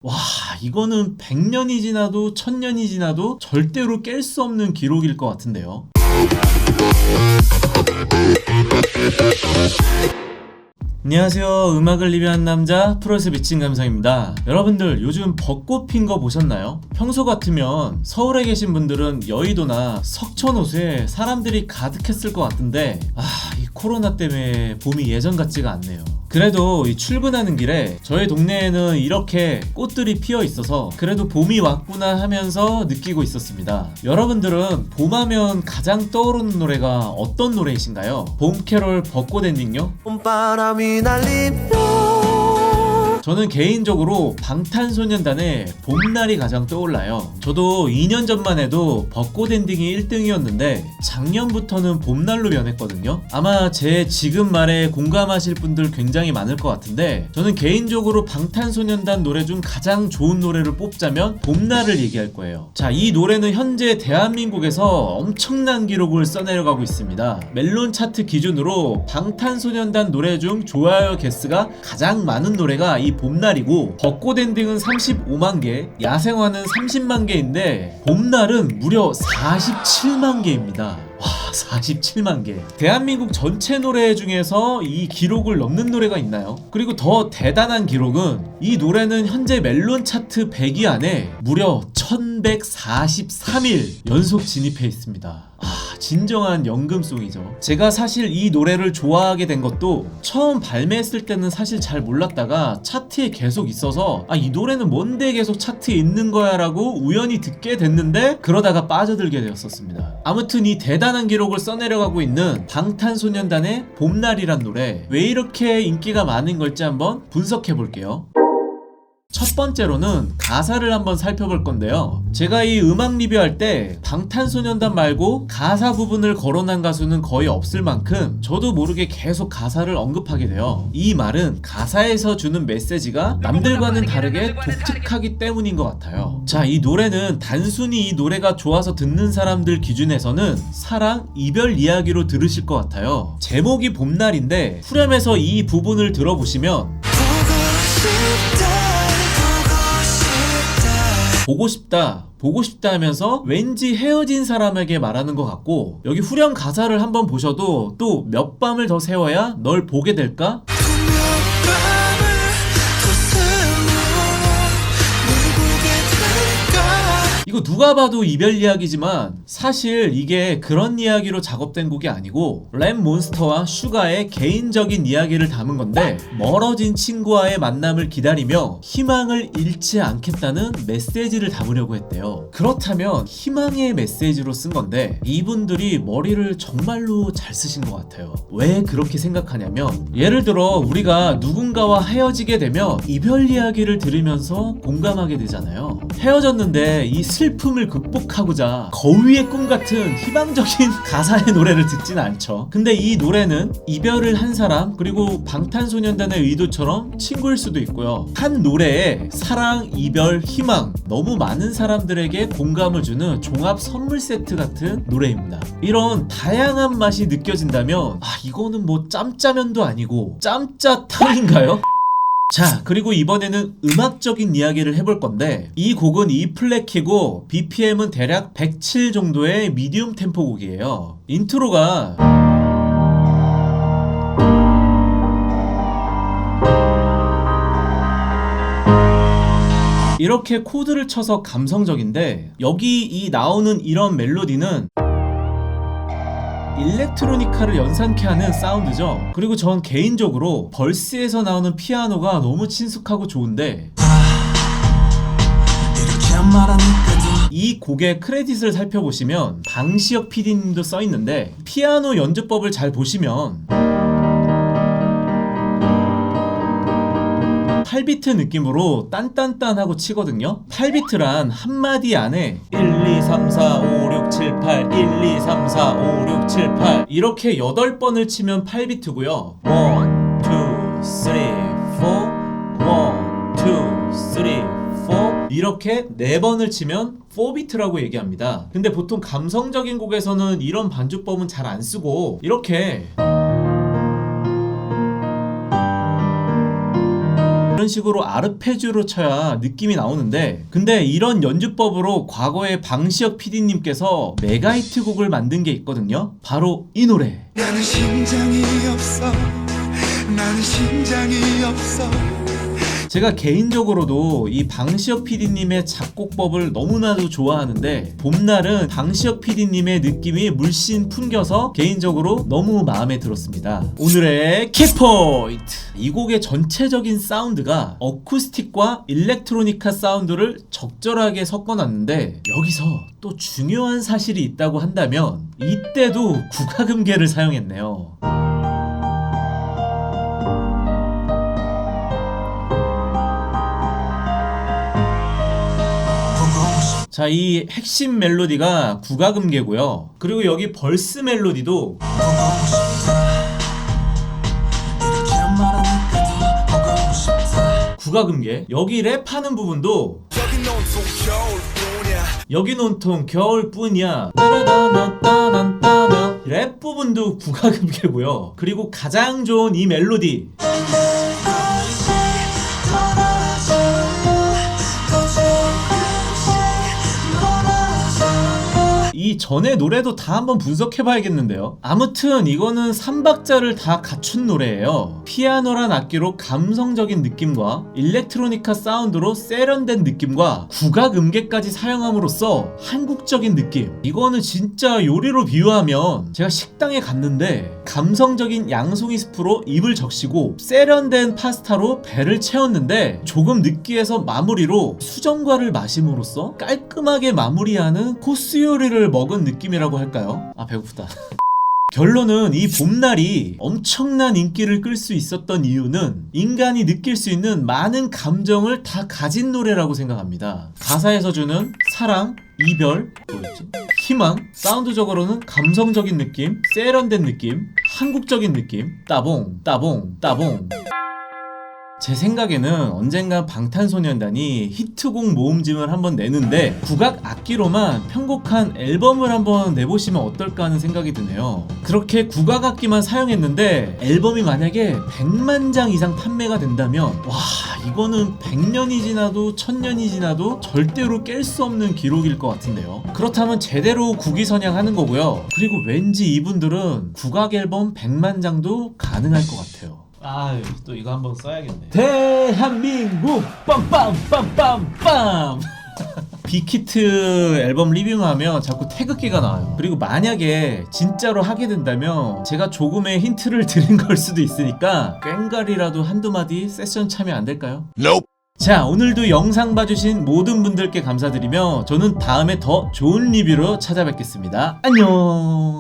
와, 이거는 100년이 지나도 1000년이 지나도 절대로 깰 수 없는 기록일 것 같은데요. 안녕하세요. 음악을 리뷰한 남자 프로레스 미친 감성입니다. 여러분들 요즘 벚꽃 핀 거 보셨나요? 평소 같으면 서울에 계신 분들은 여의도나 석촌호수에 사람들이 가득했을 것 같은데 이 코로나 때문에 봄이 예전 같지가 않네요. 그래도 이 출근하는 길에 저희 동네에는 이렇게 꽃들이 피어 있어서 그래도 봄이 왔구나 하면서 느끼고 있었습니다. 여러분들은 봄하면 가장 떠오르는 노래가 어떤 노래이신가요? 봄 캐롤 벚꽃 엔딩요? 봄바람이 날리며 저는 개인적으로 방탄소년단의 봄날이 가장 떠올라요. 저도 2년 전만 해도 벚꽃 엔딩이 1등이었는데 작년부터는 봄날로 변했거든요. 아마 제 지금 말에 공감하실 분들 굉장히 많을 것 같은데 저는 개인적으로 방탄소년단 노래 중 가장 좋은 노래를 뽑자면 봄날을 얘기할 거예요. 자, 이 노래는 현재 대한민국에서 엄청난 기록을 써내려가고 있습니다. 멜론 차트 기준으로 방탄소년단 노래 중 좋아요 개수가 가장 많은 노래가 이 봄날이고, 벚꽃 엔딩은 35만 개, 야생화는 30만 개인데 봄날은 무려 47만 개입니다. 와, 47만 개. 대한민국 전체 노래 중에서 이 기록을 넘는 노래가 있나요? 그리고 더 대단한 기록은 이 노래는 현재 멜론 차트 100위 안에 무려 1143일 연속 진입해 있습니다. 진정한 연금송이죠. 제가 사실 이 노래를 좋아하게 된 것도 처음 발매했을 때는 사실 잘 몰랐다가 차트에 계속 있어서 이 노래는 뭔데 계속 차트에 있는 거야 라고 우연히 듣게 됐는데 그러다가 빠져들게 되었었습니다. 아무튼 이 대단한 기록을 써내려가고 있는 방탄소년단의 봄날이란 노래, 왜 이렇게 인기가 많은 걸지 한번 분석해 볼게요. 첫 번째로는 가사를 한번 살펴볼 건데요. 제가 이 음악 리뷰할 때 방탄소년단 말고 가사 부분을 거론한 가수는 거의 없을 만큼 저도 모르게 계속 가사를 언급하게 돼요. 이 말은 가사에서 주는 메시지가 남들과는 다르게 독특하기 때문인 것 같아요. 자, 이 노래는 단순히 이 노래가 좋아서 듣는 사람들 기준에서는 사랑, 이별 이야기로 들으실 것 같아요. 제목이 봄날인데 후렴에서 이 부분을 들어보시면 보고 싶다 하면서 왠지 헤어진 사람에게 말하는 것 같고, 여기 후렴 가사를 한번 보셔도 또 몇 밤을 더 세워야 널 보게 될까? 이거 누가 봐도 이별 이야기지만 사실 이게 그런 이야기로 작업된 곡이 아니고 랩몬스터와 슈가의 개인적인 이야기를 담은 건데, 멀어진 친구와의 만남을 기다리며 희망을 잃지 않겠다는 메시지를 담으려고 했대요. 그렇다면 희망의 메시지로 쓴 건데 이분들이 머리를 정말로 잘 쓰신 것 같아요. 왜 그렇게 생각하냐면, 예를 들어 우리가 누군가와 헤어지게 되면 이별 이야기를 들으면서 공감하게 되잖아요. 헤어졌는데 이 슬픔을 극복하고자 거위의 꿈 같은 희망적인 가사의 노래를 듣진 않죠. 근데 이 노래는 이별을 한 사람, 그리고 방탄소년단의 의도처럼 친구일 수도 있고요. 한 노래에 사랑, 이별, 희망, 너무 많은 사람들에게 공감을 주는 종합 선물 세트 같은 노래입니다. 이런 다양한 맛이 느껴진다면 이거는 뭐 짬짜면도 아니고 짬짜탕인가요? 자, 그리고 이번에는 음악적인 이야기를 해볼 건데, 이 곡은 E 플랫 키고 BPM은 대략 107 정도의 미디움 템포 곡이에요. 인트로가 이렇게 코드를 쳐서 감성적인데, 여기 이 나오는 이런 멜로디는 일렉트로니카를 연상케 하는 사운드죠. 그리고 전 개인적으로 벌스에서 나오는 피아노가 너무 친숙하고 좋은데, 이 곡의 크레딧을 살펴보시면 방시혁 PD님도 써있는데 피아노 연주법을 잘 보시면 8비트 느낌으로 딴딴딴하고 치거든요. 8비트란 한마디 안에 1, 2, 3, 4, 5, 6, 7, 8 1, 2, 3, 4, 5, 6, 7, 8 이렇게 8번을 치면 8비트고요 1, 2, 3, 4 1, 2, 3, 4 이렇게 4번을 치면 4비트라고 얘기합니다. 근데 보통 감성적인 곡에서는 이런 반주법은 잘 안 쓰고 이렇게 이런 식으로 아르페지오로 쳐야 느낌이 나오는데, 근데 이런 연주법으로 과거에 방시혁 PD님께서 메가히트 곡을 만든 게 있거든요. 바로 이 노래. 나는 심장이 없어. 나는 심장이 없어. 제가 개인적으로도 이 방시혁 PD님의 작곡법을 너무나도 좋아하는데, 봄날은 방시혁 PD님의 느낌이 물씬 풍겨서 개인적으로 너무 마음에 들었습니다. 오늘의 킥포인트! 이 곡의 전체적인 사운드가 어쿠스틱과 일렉트로니카 사운드를 적절하게 섞어놨는데, 여기서 또 중요한 사실이 있다고 한다면 이때도 국화금계를 사용했네요. 자, 이 핵심 멜로디가 국화금계고요. 그리고 여기 벌스 멜로디도 국화금계. 여기 랩하는 부분도 여긴 온통 겨울뿐이야. 따라다나따난따나. 랩 부분도 국화금계고요. 그리고 가장 좋은 이 멜로디. 이 전의 노래도 다 한번 분석해봐야겠는데요. 아무튼 이거는 3박자를 다 갖춘 노래예요. 피아노란 악기로 감성적인 느낌과 일렉트로니카 사운드로 세련된 느낌과 국악음계까지 사용함으로써 한국적인 느낌. 이거는 진짜 요리로 비유하면, 제가 식당에 갔는데 감성적인 양송이 스프로 입을 적시고 세련된 파스타로 배를 채웠는데, 조금 느끼해서 마무리로 수정과를 마심으로써 깔끔하게 마무리하는 코스 요리를 먹은 느낌이라고 할까요? 아, 배고프다. 결론은 이 봄날이 엄청난 인기를 끌 수 있었던 이유는 인간이 느낄 수 있는 많은 감정을 다 가진 노래라고 생각합니다. 가사에서 주는 사랑, 이별, 뭐였지? 희망, 사운드적으로는 감성적인 느낌, 세련된 느낌, 한국적인 느낌, 따봉, 따봉, 따봉. 제 생각에는 언젠가 방탄소년단이 히트곡 모음집을 한번 내는데 국악 악기로만 편곡한 앨범을 한번 내보시면 어떨까 하는 생각이 드네요. 그렇게 국악 악기만 사용했는데 앨범이 만약에 100만 장 이상 판매가 된다면, 와, 이거는 100년이 지나도 1000년이 지나도 절대로 깰 수 없는 기록일 것 같은데요. 그렇다면 제대로 국위선양하는 거고요. 그리고 왠지 이분들은 국악 앨범 100만 장도 가능할 것 같아요. 아, 또 이거 한번 써야겠네. 대한민국 빰빰빰빰빰. 빅히트 앨범 리뷰하면 자꾸 태극기가 나와요. 그리고 만약에 진짜로 하게 된다면 제가 조금의 힌트를 드린 걸 수도 있으니까 꽹가리라도 한두 마디 세션 참여 안 될까요? Nope. 자, 오늘도 영상 봐주신 모든 분들께 감사드리며 저는 다음에 더 좋은 리뷰로 찾아뵙겠습니다. 안녕.